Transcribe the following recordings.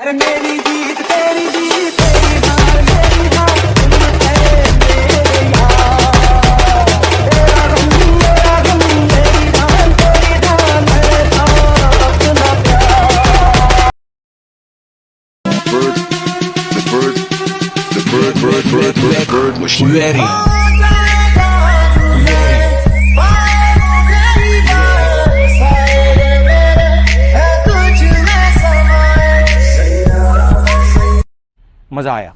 अरे मेरी जीत तेरी जीत तेरी हार मेरी हार तुम है मेरे यार तेरा रंग मेरी धान तेरी धान है अपना प्यार bird was ready. मजा आया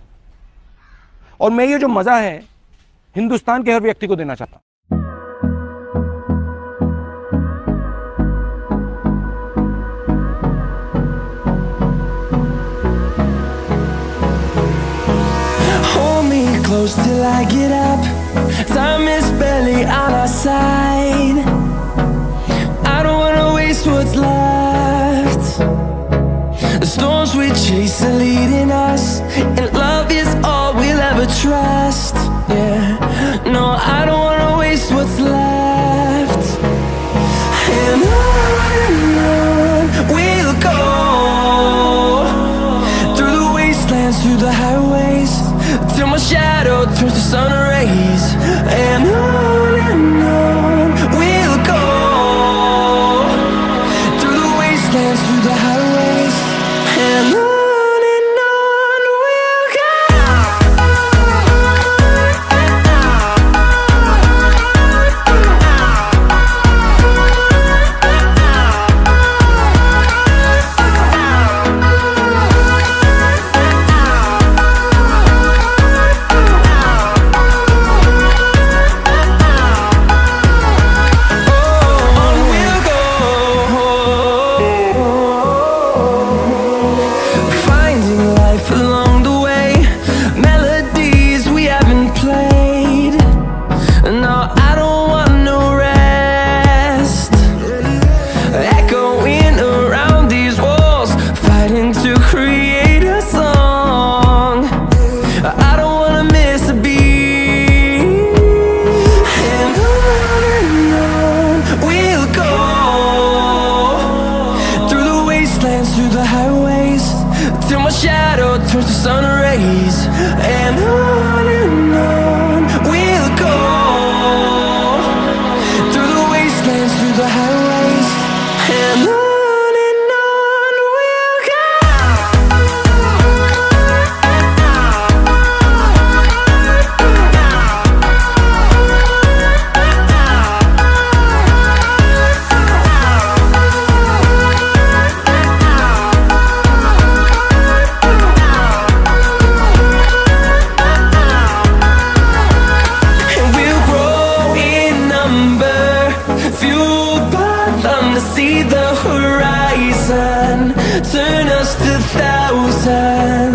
और मैं ये जो मजा है हिंदुस्तान के हर व्यक्ति को देना चाहता हूं। Hold me close till I get up. Time is barely on our side. I don't wanna waste what's left. The storms we chase are leading us, and love is all we'll ever trust. Yeah, no, I don't wanna waste what's left. And on we'll go, through the wastelands, through the highways, till my shadow turns to sun rays. And on we'll go, through the wastelands, through the highways, and on we'll go. On we'll go, finding life along the way, melodies we haven't played. No, I don't want no rest, echoing around these walls, fighting to create a song. I don't wanna miss a beat. And on we'll go, through the wastelands, through the highways, till my shadow turns to sun rays. And on we'll go, through the wastelands, through the highways, and on we'll go. And we'll grow in number, fueled by them to see the horizon, turn us to thousands.